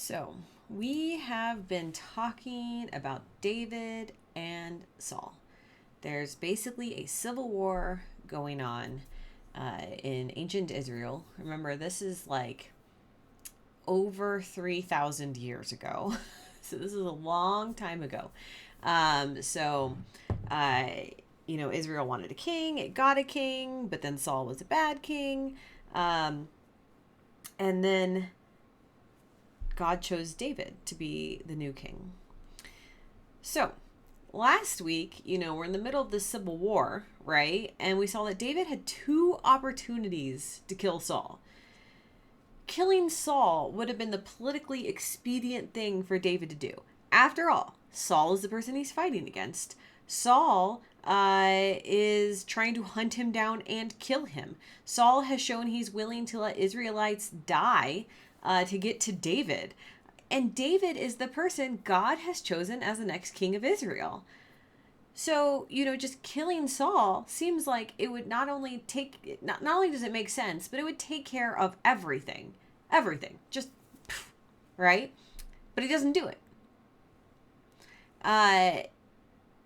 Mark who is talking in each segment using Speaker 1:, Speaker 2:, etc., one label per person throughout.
Speaker 1: So, we have been talking about David and Saul. There's basically a civil war going on in ancient Israel. Remember, this is like over 3,000 years ago. So, this is a long time ago. Um, so, uh, Israel wanted a king, it got a king, but then Saul was a bad king. Um, and then God chose David to be the new king. So, last week, we're in the middle of the civil war, right? And we saw that David had two opportunities to kill Saul. Killing Saul would have been the politically expedient thing for David to do. After all, Saul is the person he's fighting against. Saul is trying to hunt him down and kill him. Saul has shown he's willing to let Israelites die to get to David. And David is the person God has chosen as the next king of Israel. So, just killing Saul seems like it would not only does it make sense, but it would take care of everything. Everything. Just, right? But he doesn't do it.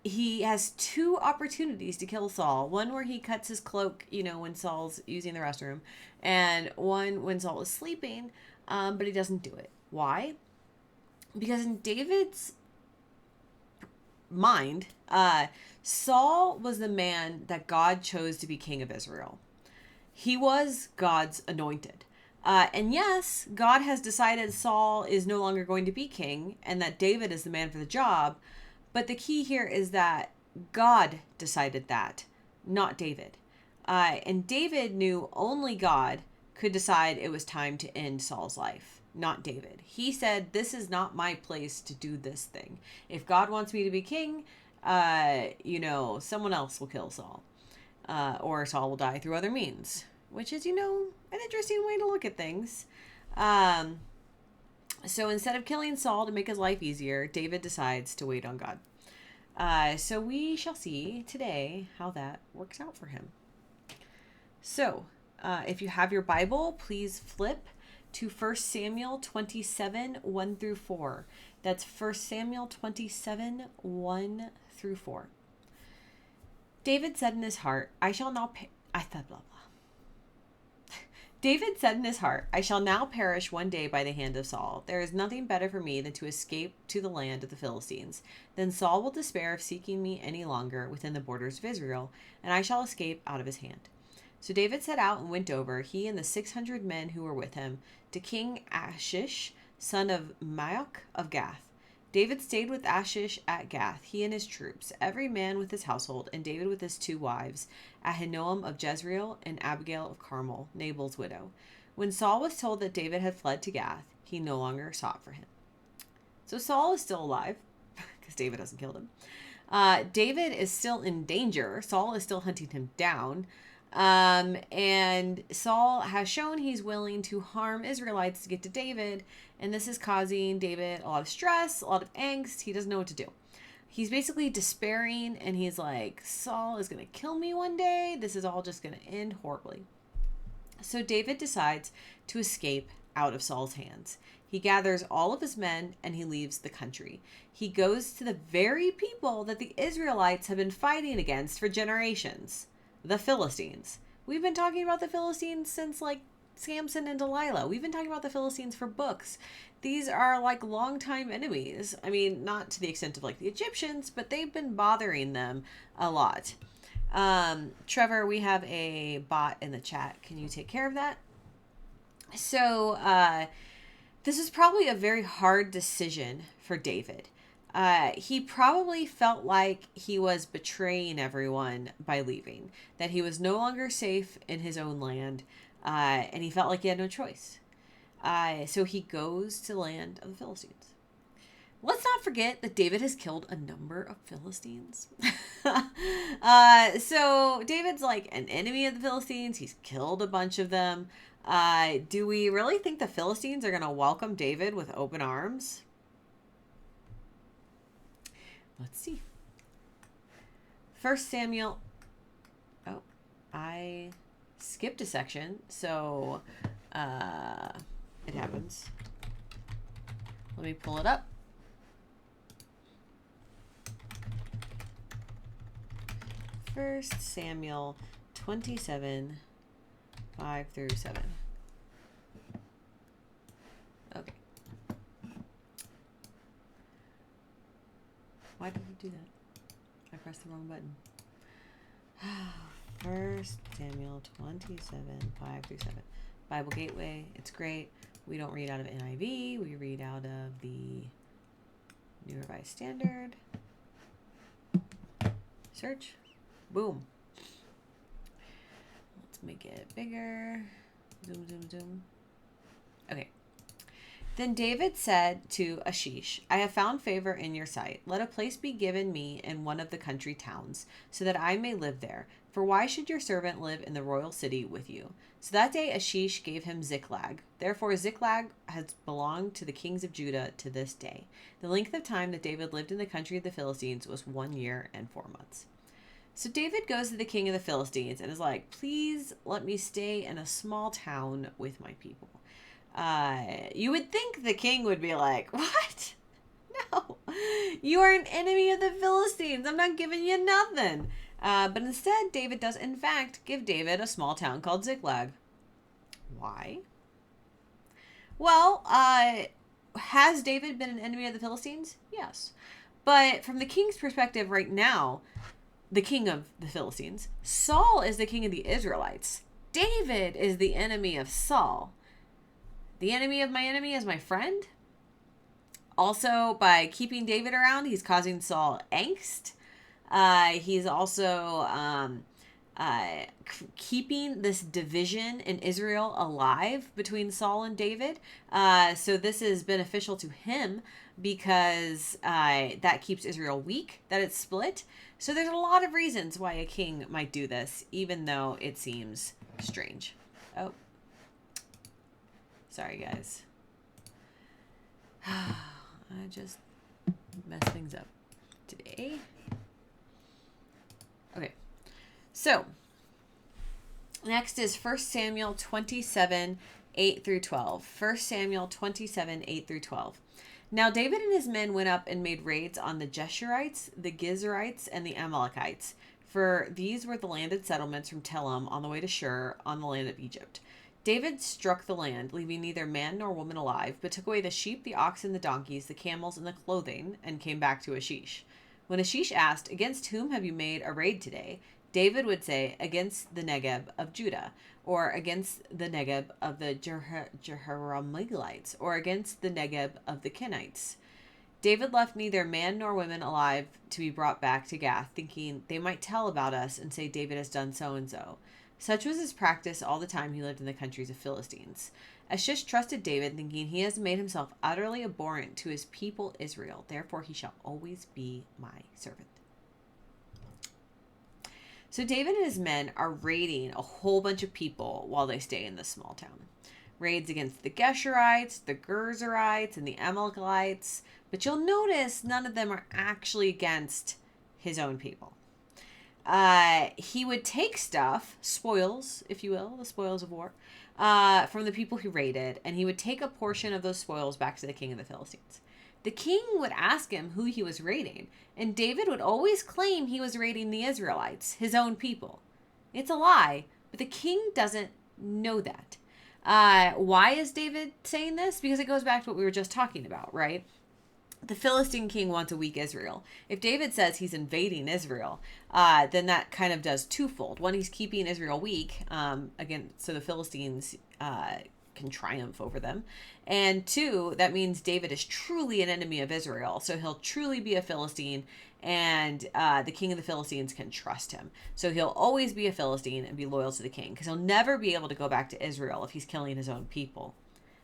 Speaker 1: He has two opportunities to kill Saul. One where he cuts his cloak, when Saul's using the restroom, and one when Saul is sleeping, but he doesn't do it. Why? Because in David's mind, Saul was the man that God chose to be king of Israel. He was God's anointed. And yes, God has decided Saul is no longer going to be king and that David is the man for the job. But the key here is that God decided that, not David. And David knew only God could decide it was time to end Saul's life, not David. He said, this is not my place to do this thing. If God wants me to be king, someone else will kill Saul. Or Saul will die through other means, which is, an interesting way to look at things. So instead of killing Saul to make his life easier, David decides to wait on God. So we shall see today how that works out for him. So if you have your Bible, please flip to 1 Samuel 27, 1 through 4. That's 1 Samuel 27, 1 through 4. David said in his heart, David said in his heart, I shall now perish one day by the hand of Saul. There is nothing better for me than to escape to the land of the Philistines. Then Saul will despair of seeking me any longer within the borders of Israel, and I shall escape out of his hand. So David set out and went over, he and the 600 men who were with him, to King Achish, son of Maoch of Gath. David stayed with Achish at Gath, he and his troops, every man with his household, and David with his two wives, Ahinoam of Jezreel and Abigail of Carmel, Nabal's widow. When Saul was told that David had fled to Gath, he no longer sought for him. So Saul is still alive, because David hasn't killed him. David is still in danger. Saul is still hunting him down. And Saul has shown he's willing to harm Israelites to get to David, and this is causing David a lot of stress, a lot of angst. He doesn't know what to do. He's basically despairing, and he's like, Saul is going to kill me one day. This is all just going to end horribly. So David decides to escape out of Saul's hands. He gathers all of his men and he leaves the country. He goes to the very people that the Israelites have been fighting against for generations. The Philistines. We've been talking about the Philistines since like Samson and Delilah. We've been talking about the Philistines for books. These are like longtime enemies. I mean, not to the extent of like the Egyptians, but they've been bothering them a lot. Trevor, we have a bot in the chat. Can you take care of that? So, this is probably a very hard decision for David. He probably felt like he was betraying everyone by leaving, that he was no longer safe in his own land, and he felt like he had no choice. So he goes to the land of the Philistines. Let's not forget that David has killed a number of Philistines. So David's like an enemy of the Philistines. He's killed a bunch of them. Do we really think the Philistines are going to welcome David with open arms? Let's see. 1 Samuel. Oh, I skipped a section, so it happens. Let me pull it up. First Samuel 27, 5 through 7. Okay. Why did you do that? I pressed the wrong button. First Samuel 27, 5 through 7. Bible Gateway. It's great. We don't read out of NIV. We read out of the New Revised Standard. Search. Boom. Let's make it bigger. Zoom, zoom, zoom. Okay. Then David said to Ashish, I have found favor in your sight. Let a place be given me in one of the country towns, so that I may live there. For why should your servant live in the royal city with you? So that day Ashish gave him Ziklag. Therefore Ziklag has belonged to the kings of Judah to this day. The length of time that David lived in the country of the Philistines was 1 year and 4 months. So David goes to the king of the Philistines and is like, please let me stay in a small town with my people. You would think the king would be like, what? No, you are an enemy of the Philistines. I'm not giving you nothing. But instead, David does, in fact, give David a small town called Ziklag. Why? Well, has David been an enemy of the Philistines? Yes. But from the king's perspective right now, the king of the Philistines, Saul is the king of the Israelites. David is the enemy of Saul. The enemy of my enemy is my friend. Also, by keeping David around, he's causing Saul angst. He's also keeping this division in Israel alive between Saul and David. So this is beneficial to him because that keeps Israel weak, that it's split. So there's a lot of reasons why a king might do this, even though it seems strange. Oh, sorry, guys. I just messed things up today. Okay, so next is 1 Samuel 27, 8 through 12. 1 Samuel 27, 8 through 12. Now David and his men went up and made raids on the Jeshurites, the Gizurites, and the Amalekites, for these were the landed settlements from Telem on the way to Shur on the land of Egypt. David struck the land, leaving neither man nor woman alive, but took away the sheep, the oxen, the donkeys, the camels, and the clothing, and came back to Ashish. When Ashish asked, against whom have you made a raid today? David would say, against the Negeb of Judah, or against the Negeb of the Jerahmeelites, or against the Negeb of the Kenites. David left neither man nor woman alive to be brought back to Gath, thinking they might tell about us and say David has done so and so. Such was his practice all the time he lived in the countries of Philistines. Ashish trusted David, thinking he has made himself utterly abhorrent to his people Israel. Therefore he shall always be my servant. So David and his men are raiding a whole bunch of people while they stay in this small town. Raids against the Geshurites, the Gerzurites, and the Amalekites. But you'll notice none of them are actually against his own people. He would take stuff, spoils, if you will, the spoils of war, from the people he raided, and he would take a portion of those spoils back to the king of the Philistines. The king would ask him who he was raiding, and David would always claim he was raiding the Israelites, his own people. It's a lie, but the king doesn't know that. Why is David saying this? Because it goes back to what we were just talking about, right? The Philistine king wants a weak Israel. If David says he's invading Israel, then that kind of does twofold. One, he's keeping Israel weak, again, so the Philistines can triumph over them. And two, that means David is truly an enemy of Israel. So he'll truly be a Philistine, and the king of the Philistines can trust him. So he'll always be a Philistine and be loyal to the king, because he'll never be able to go back to Israel if he's killing his own people.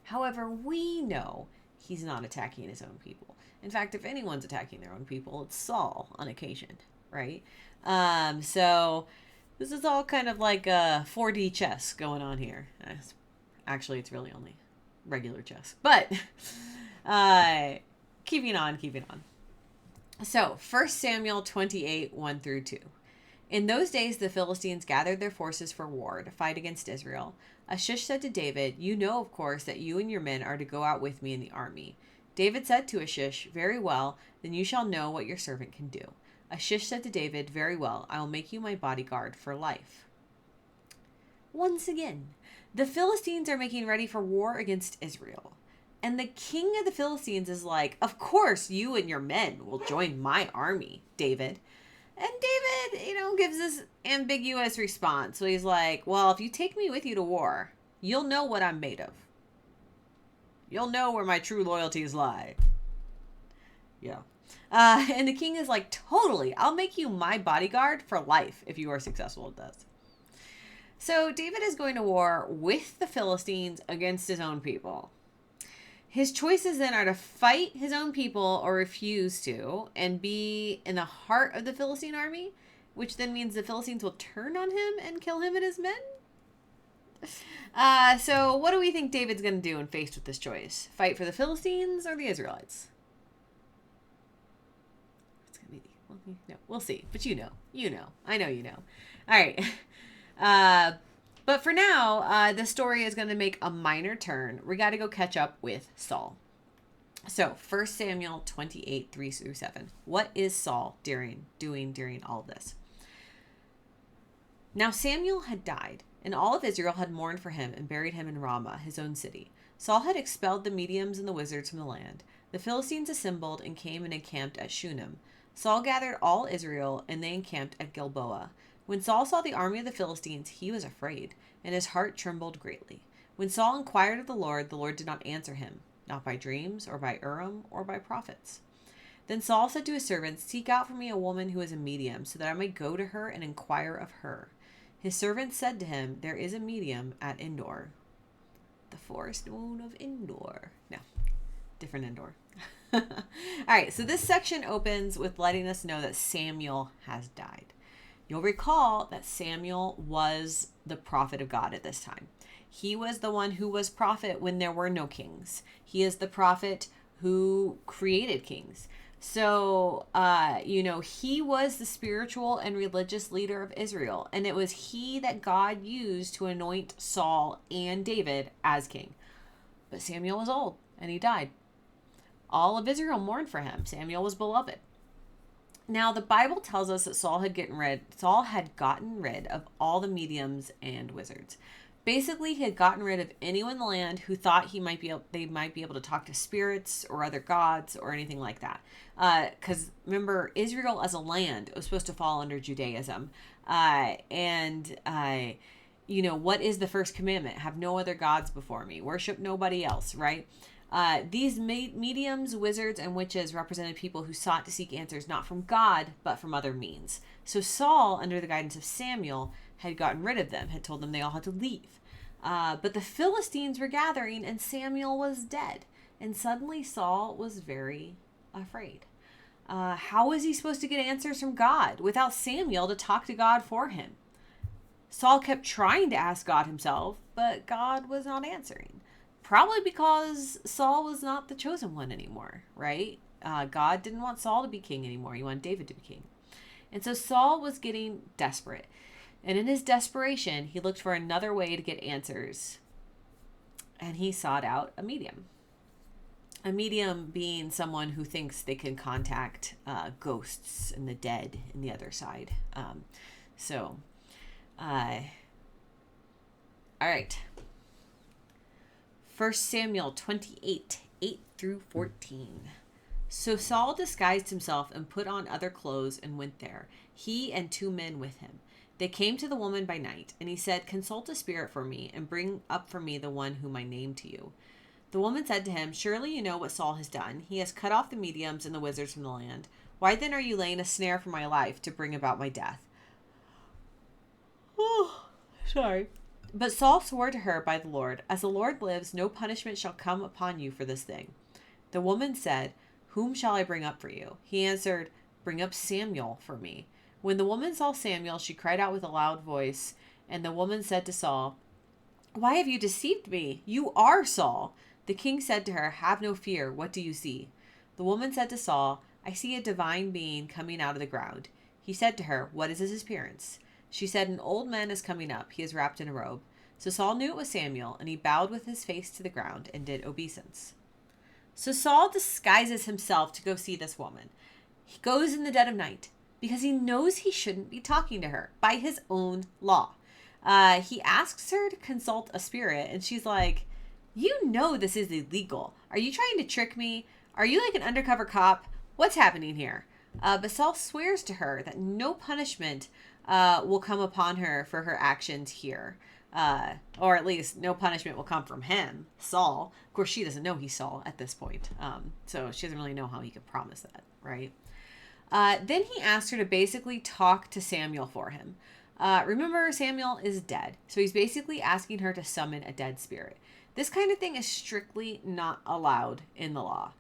Speaker 1: However, we know he's not attacking his own people. In fact, if anyone's attacking their own people, it's Saul on occasion, right? So this is all kind of like a 4D chess going on here. Actually, it's really only regular chess. But keeping on. So 1 Samuel 28, 1 through 2. In those days, the Philistines gathered their forces for war to fight against Israel. Ashish said to David, you know, of course, that you and your men are to go out with me in the army. David said to Achish, "Very well, then you shall know what your servant can do." Achish said to David, "Very well, I will make you my bodyguard for life." Once again, the Philistines are making ready for war against Israel. And the king of the Philistines is like, "Of course, you and your men will join my army, David." And David, gives this ambiguous response. So he's like, "Well, if you take me with you to war, you'll know what I'm made of. You'll know where my true loyalties lie." Yeah. And the king is like, "Totally. I'll make you my bodyguard for life if you are successful at this." So David is going to war with the Philistines against his own people. His choices then are to fight his own people or refuse to and be in the heart of the Philistine army, which then means the Philistines will turn on him and kill him and his men. So what do we think David's going to do when faced with this choice? Fight for the Philistines or the Israelites? It's going to be, no, we'll see. But you know. I know you know. All right. But for now, the story is going to make a minor turn. We got to go catch up with Saul. So 1 Samuel 28, 3-7. What is Saul doing during all of this? Now Samuel had died, and all of Israel had mourned for him and buried him in Ramah, his own city. Saul had expelled the mediums and the wizards from the land. The Philistines assembled and came and encamped at Shunem. Saul gathered all Israel, and they encamped at Gilboa. When Saul saw the army of the Philistines, he was afraid, and his heart trembled greatly. When Saul inquired of the Lord did not answer him, not by dreams, or by Urim, or by prophets. Then Saul said to his servants, "Seek out for me a woman who is a medium, so that I may go to her and inquire of her." His servants said to him, "There is a medium at Endor." The forest moon of Endor. No, different Endor. All right, so this section opens with letting us know that Samuel has died. You'll recall that Samuel was the prophet of God at this time. He was the one who was prophet when there were no kings. He is the prophet who created kings. So, he was the spiritual and religious leader of Israel. And it was he that God used to anoint Saul and David as king. But Samuel was old and he died. All of Israel mourned for him. Samuel was beloved. Now, the Bible tells us that Saul had gotten rid of all the mediums and wizards. Basically, he had gotten rid of anyone in the land who thought they might be able to talk to spirits or other gods or anything like that. Because remember, Israel as a land was supposed to fall under Judaism. What is the first commandment? Have no other gods before me. Worship nobody else, right? These mediums, wizards, and witches represented people who sought to seek answers not from God, but from other means. So Saul, under the guidance of Samuel, had gotten rid of them, had told them they all had to leave. But the Philistines were gathering, and Samuel was dead. And suddenly Saul was very afraid. How was he supposed to get answers from God without Samuel to talk to God for him? Saul kept trying to ask God himself, but God was not answering. Probably because Saul was not the chosen one anymore, right? God didn't want Saul to be king anymore. He wanted David to be king. And so Saul was getting desperate. And in his desperation, he looked for another way to get answers. And he sought out a medium. A medium being someone who thinks they can contact ghosts and the dead in the other side. All right. 1 Samuel 28, 8-14. So Saul disguised himself and put on other clothes and went there, he and 2 men with him. They came to the woman by night, and he said, "Consult a spirit for me, and bring up for me the one whom I name to you." The woman said to him, "Surely you know what Saul has done. He has cut off the mediums and the wizards from the land. Why then are you laying a snare for my life to bring about my death?" Oh, sorry. But Saul swore to her by the Lord, "As the Lord lives, no punishment shall come upon you for this thing." The woman said, "Whom shall I bring up for you?" He answered, "Bring up Samuel for me." When the woman saw Samuel, she cried out with a loud voice. And the woman said to Saul, "Why have you deceived me? You are Saul." The king said to her, "Have no fear. What do you see?" The woman said to Saul, "I see a divine being coming out of the ground." He said to her, "What is his appearance?" She said, "An old man is coming up. He is wrapped in a robe." So Saul knew it was Samuel, and he bowed with his face to the ground and did obeisance. So Saul disguises himself to go see this woman. He goes in the dead of night because he knows he shouldn't be talking to her by his own law. He asks her to consult a spirit, and she's like, "You know this is illegal. Are you trying to trick me? Are you like an undercover cop? What's happening here?" But Saul swears to her that no punishment will come upon her for her actions here. Or at least no punishment will come from him, Saul. Of course, she doesn't know he's Saul at this point. So she doesn't really know how he could promise that, right? Then he asked her to basically talk to Samuel for him. Remember, Samuel is dead. So he's basically asking her to summon a dead spirit. This kind of thing is strictly not allowed in the law.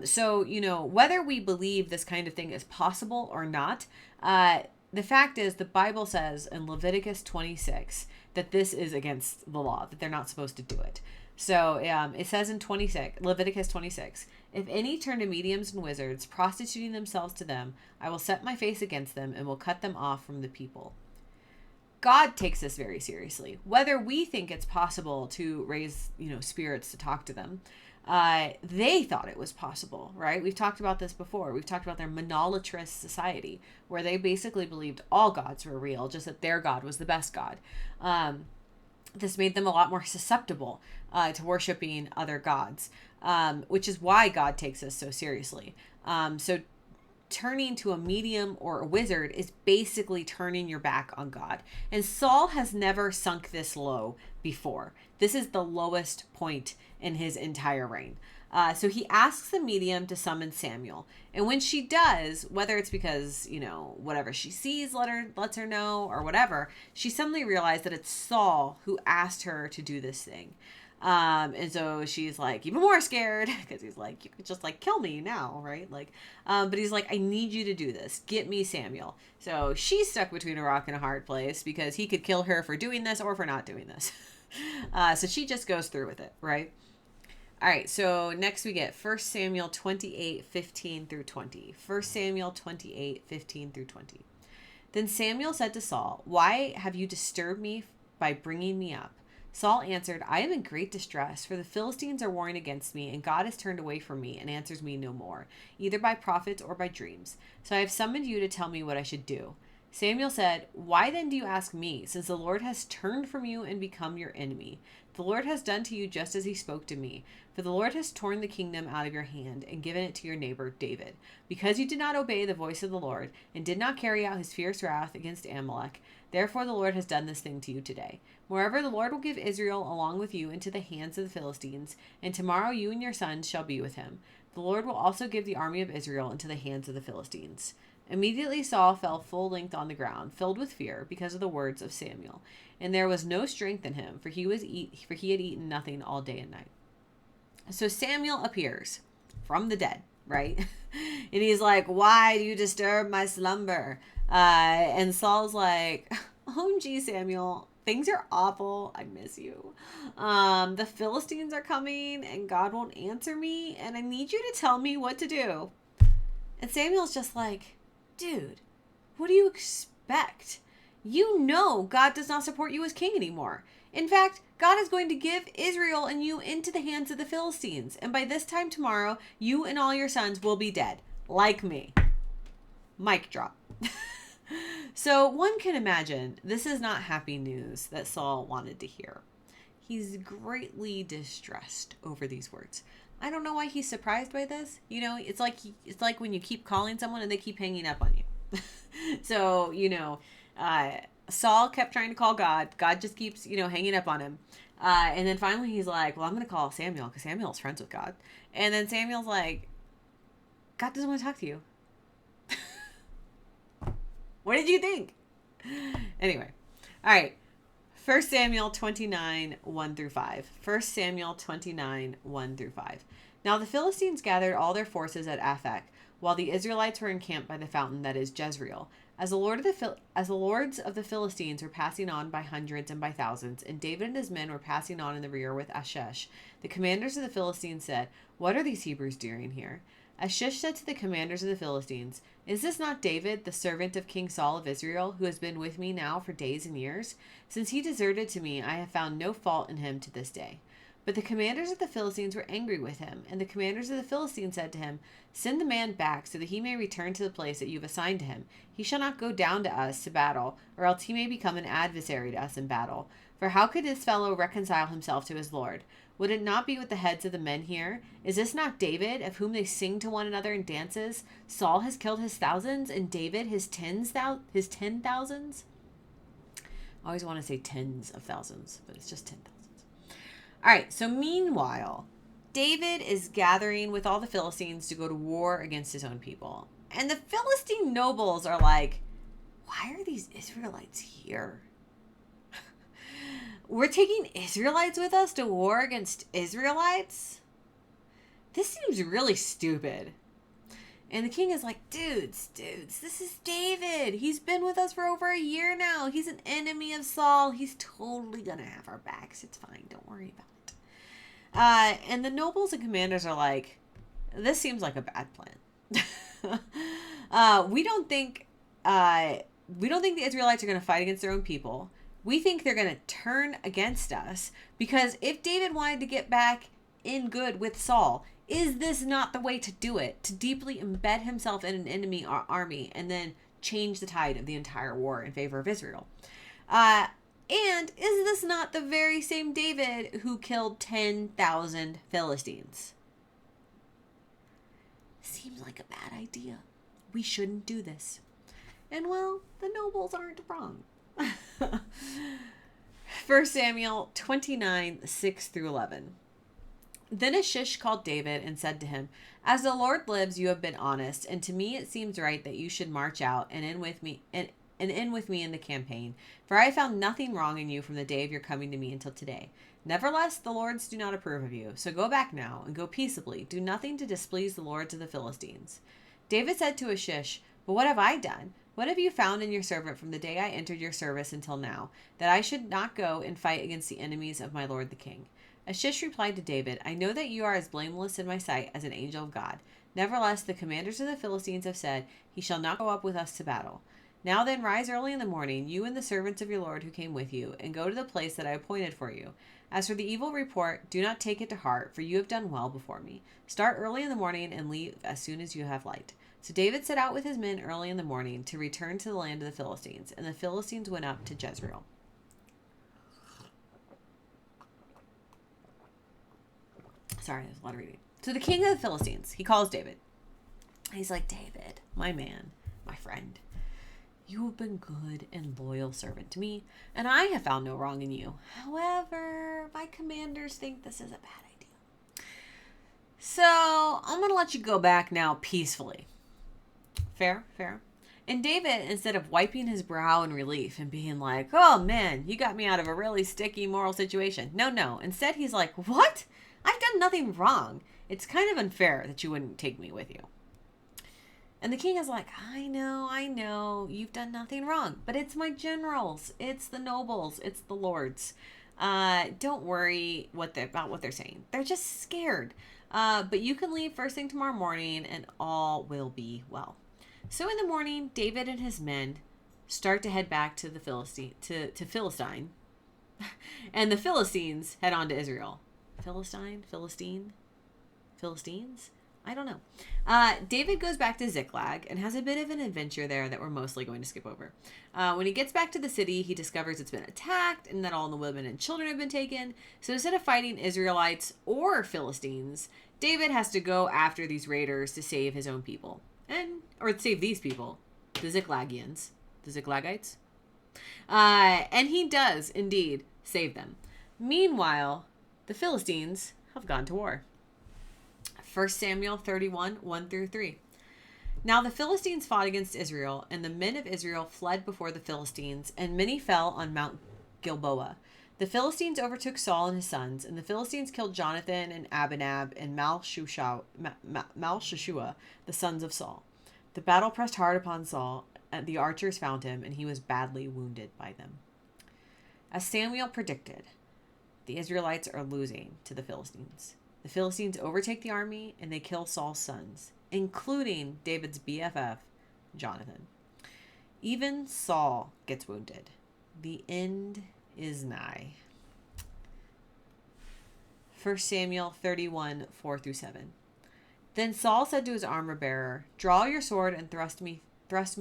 Speaker 1: So, whether we believe this kind of thing is possible or not, the fact is the Bible says in Leviticus 26 that this is against the law, that they're not supposed to do it. So it says in Leviticus 26, "If any turn to mediums and wizards, prostituting themselves to them, I will set my face against them and will cut them off from the people." God takes this very seriously. Whether we think it's possible to raise, spirits to talk to them, they thought it was possible, right? We've talked about this before. We've talked about their monolatrous society, where they basically believed all gods were real, just that their God was the best God. This made them a lot more susceptible to worshiping other gods, which is why God takes this so seriously. So turning to a medium or a wizard is basically turning your back on God. And Saul has never sunk this low before. This is the lowest point in his entire reign. So he asks the medium to summon Samuel. And when she does, whether it's because, whatever she sees lets her know or whatever, she suddenly realized that it's Saul who asked her to do this thing. And so she's like even more scared because he's like, "You could just like kill me now, right?" But he's like, "I need you to do this. Get me Samuel." So she's stuck between a rock and a hard place because he could kill her for doing this or for not doing this. So she just goes through with it, right? All right, so next we get 1 Samuel 28:15 through 20. 1 Samuel 28:15 through 20. Then Samuel said to Saul, "Why have you disturbed me by bringing me up?" Saul answered, "I am in great distress, for the Philistines are warring against me, and God has turned away from me and answers me no more, either by prophets or by dreams. So I have summoned you to tell me what I should do." Samuel said, "Why then do you ask me, since the Lord has turned from you and become your enemy? The Lord has done to you just as he spoke to me. For the Lord has torn the kingdom out of your hand and given it to your neighbor David. Because you did not obey the voice of the Lord and did not carry out his fierce wrath against Amalek, therefore the Lord has done this thing to you today. Moreover, the Lord will give Israel along with you into the hands of the Philistines, and tomorrow you and your sons shall be with him. The Lord will also give the army of Israel into the hands of the Philistines." Immediately Saul fell full length on the ground, filled with fear because of the words of Samuel. And there was no strength in him, for he had eaten nothing all day and night. So Samuel appears from the dead, right? And he's like, "Why do you disturb my slumber?" And Saul's like, "OMG, Samuel, things are awful. I miss you. The Philistines are coming and God won't answer me. And I need you to tell me what to do." And Samuel's just like, "Dude, what do you expect? You know God does not support you as king anymore. In fact, God is going to give Israel and you into the hands of the Philistines. And by this time tomorrow, you and all your sons will be dead. Like me." Mic drop. So one can imagine this is not happy news that Saul wanted to hear. He's greatly distressed over these words. I don't know why he's surprised by this. It's like when you keep calling someone and they keep hanging up on you. So, Saul kept trying to call God. God just keeps, hanging up on him. And then finally he's like, "Well, I'm going to call Samuel because Samuel's friends with God." And then Samuel's like, "God doesn't want to talk to you." What did you think? Anyway. All right. 1 Samuel 29, 1 through 5. 1 Samuel 29, 1 through 5. Now the Philistines gathered all their forces at Aphek, while the Israelites were encamped by the fountain that is Jezreel. As the lords of the Philistines were passing on by hundreds and by thousands, and David and his men were passing on in the rear with Ashish, the commanders of the Philistines said, "What are these Hebrews doing here?" Ashish said to the commanders of the Philistines, "Is this not David, the servant of King Saul of Israel, who has been with me now for days and years? Since he deserted to me, I have found no fault in him to this day. But the commanders of the Philistines were angry with him, and the commanders of the Philistines said to him, "Send the man back so that he may return to the place that you have assigned to him. He shall not go down to us to battle, or else he may become an adversary to us in battle. For how could this fellow reconcile himself to his Lord? Would it not be with the heads of the men here? Is this not David, of whom they sing to one another in dances? Saul has killed his thousands, and David his 10,000s." I always want to say tens of thousands, but it's just 10,000s. All right, so meanwhile, David is gathering with all the Philistines to go to war against his own people. And the Philistine nobles are like, why are these Israelites here? We're taking Israelites with us to war against Israelites? This seems really stupid. And the king is like, dudes, this is David. He's been with us for over a year now. He's an enemy of Saul. He's totally going to have our backs. It's fine. Don't worry about it. And the nobles and commanders are like, this seems like a bad plan. We don't think the Israelites are going to fight against their own people. We think they're going to turn against us, because if David wanted to get back in good with Saul, is this not the way to do it? To deeply embed himself in an enemy army and then change the tide of the entire war in favor of Israel? And is this not the very same David who killed 10,000 Philistines? Seems like a bad idea. We shouldn't do this. And well, the nobles aren't wrong. 1 Samuel 29, 6 through 11. Then Achish called David and said to him, "As the Lord lives, you have been honest, and to me it seems right that you should march out and in with me in the campaign. For I found nothing wrong in you from the day of your coming to me until today. Nevertheless, the lords do not approve of you. So go back now and go peaceably. Do nothing to displease the lords of the Philistines." David said to Achish, "But what have I done? What have you found in your servant from the day I entered your service until now, that I should not go and fight against the enemies of my lord the king?" Achish replied to David, "I know that you are as blameless in my sight as an angel of God. Nevertheless, the commanders of the Philistines have said, 'He shall not go up with us to battle.' Now then, rise early in the morning, you and the servants of your lord who came with you, and go to the place that I appointed for you. As for the evil report, do not take it to heart, for you have done well before me. Start early in the morning and leave as soon as you have light." So David set out with his men early in the morning to return to the land of the Philistines, and the Philistines went up to Jezreel. Sorry, there's a lot of reading. So the king of the Philistines, he calls David. He's like, "David, my man, my friend, you have been good and loyal servant to me, and I have found no wrong in you. However, my commanders think this is a bad idea. So I'm going to let you go back now peacefully." Fair. And David, instead of wiping his brow in relief and being like, "Oh man, you got me out of a really sticky moral situation." No. Instead, he's like, "What? I've done nothing wrong. It's kind of unfair that you wouldn't take me with you." And the king is like, I know, you've done nothing wrong, but it's my generals, it's the nobles, it's the lords. Don't worry about what they're saying. They're just scared. But you can leave first thing tomorrow morning and all will be well. So in the morning, David and his men start to head back to the Philistine, and the Philistines head on to Israel. Philistines? I don't know. David goes back to Ziklag and has a bit of an adventure there that we're mostly going to skip over. When he gets back to the city, he discovers it's been attacked and that all the women and children have been taken. So instead of fighting Israelites or Philistines, David has to go after these raiders to save his own people. Or save these people, the Ziklagians, the Ziklagites. And he does indeed save them. Meanwhile, the Philistines have gone to war. 1 Samuel 31, 1 through 3. Now the Philistines fought against Israel, and the men of Israel fled before the Philistines, and many fell on Mount Gilboa. The Philistines overtook Saul and his sons, and the Philistines killed Jonathan and Abinab and Malchishua, the sons of Saul. The battle pressed hard upon Saul, and the archers found him, and he was badly wounded by them. As Samuel predicted, the Israelites are losing to the Philistines. The Philistines overtake the army, and they kill Saul's sons, including David's BFF, Jonathan. Even Saul gets wounded. The end is nigh. 1 Samuel 31, 4 through 7. Then Saul said to his armor bearer, "Draw your sword and thrust me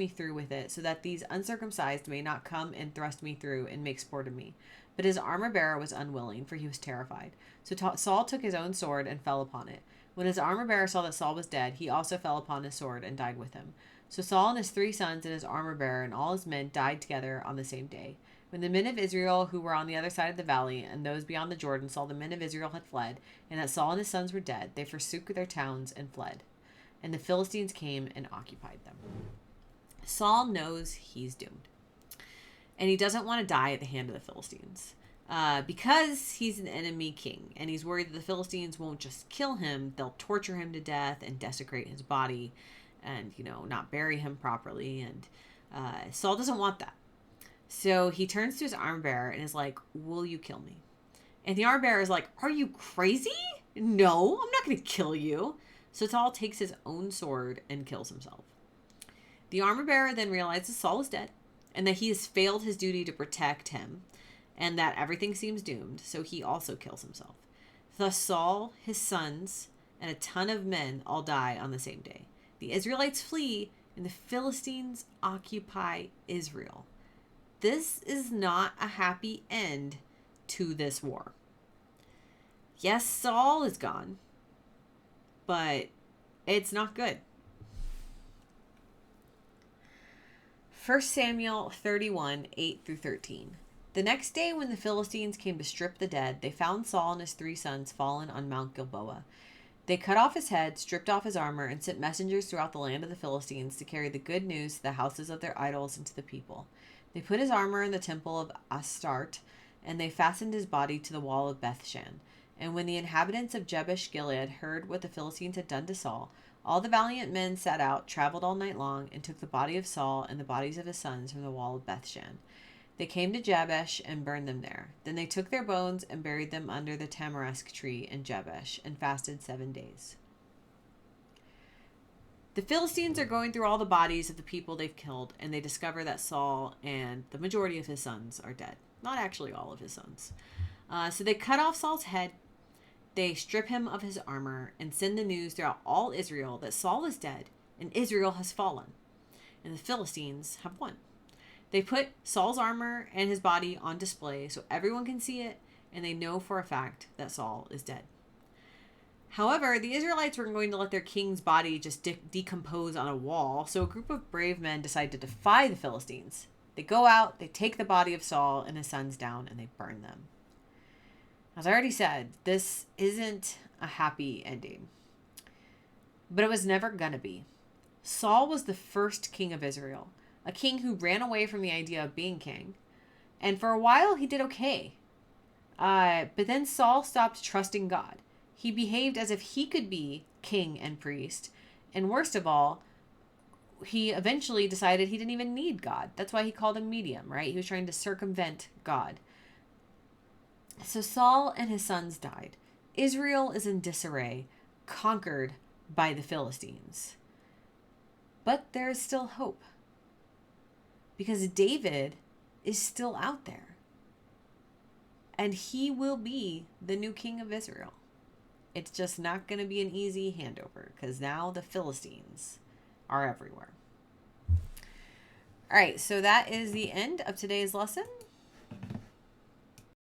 Speaker 1: through with it, so that these uncircumcised may not come and thrust me through and make sport of me." But his armor bearer was unwilling, for he was terrified. So Saul took his own sword and fell upon it. When his armor bearer saw that Saul was dead, he also fell upon his sword and died with him. So Saul and his 3 sons and his armor bearer and all his men died together on the same day. When the men of Israel who were on the other side of the valley and those beyond the Jordan saw the men of Israel had fled, and that Saul and his sons were dead, they forsook their towns and fled. And the Philistines came and occupied them. Saul knows he's doomed. And he doesn't want to die at the hand of the Philistines. Because he's an enemy king, and he's worried that the Philistines won't just kill him, they'll torture him to death and desecrate his body and, not bury him properly. And Saul doesn't want that. So he turns to his armor bearer and is like, "Will you kill me?" And the armor bearer is like, "Are you crazy? No, I'm not going to kill you." So Saul takes his own sword and kills himself. The armor bearer then realizes Saul is dead and that he has failed his duty to protect him and that everything seems doomed, so he also kills himself. Thus Saul, his sons, and a ton of men all die on the same day. The Israelites flee and the Philistines occupy Israel. This is not a happy end to this war. Yes, Saul is gone, but it's not good. 1 Samuel 31, 8 through 13. The next day when the Philistines came to strip the dead, they found Saul and his 3 sons fallen on Mount Gilboa. They cut off his head, stripped off his armor, and sent messengers throughout the land of the Philistines to carry the good news to the houses of their idols and to the people. They put his armor in the temple of Astarte, and they fastened his body to the wall of Bethshan. And when the inhabitants of Jabesh Gilead heard what the Philistines had done to Saul, all the valiant men set out, traveled all night long, and took the body of Saul and the bodies of his sons from the wall of Bethshan. They came to Jabesh and burned them there. Then they took their bones and buried them under the tamarisk tree in Jabesh and fasted 7 days. The Philistines are going through all the bodies of the people they've killed, and they discover that Saul and the majority of his sons are dead. Not actually all of his sons. So they cut off Saul's head, they strip him of his armor, and send the news throughout all Israel that Saul is dead and Israel has fallen, and the Philistines have won. They put Saul's armor and his body on display so everyone can see it, and they know for a fact that Saul is dead. However, the Israelites weren't going to let their king's body just decompose on a wall, so a group of brave men decide to defy the Philistines. They go out, they take the body of Saul and his sons down, and they burn them. As I already said, this isn't a happy ending. But it was never gonna be. Saul was the first king of Israel, a king who ran away from the idea of being king. And for a while, he did okay. But then Saul stopped trusting God. He behaved as if he could be king and priest. And worst of all, he eventually decided he didn't even need God. That's why he called him medium, right? He was trying to circumvent God. So Saul and his sons died. Israel is in disarray, conquered by the Philistines. But there is still hope. Because David is still out there. And he will be the new king of Israel. It's just not going to be an easy handover because now the Philistines are everywhere. All right, so that is the end of today's lesson.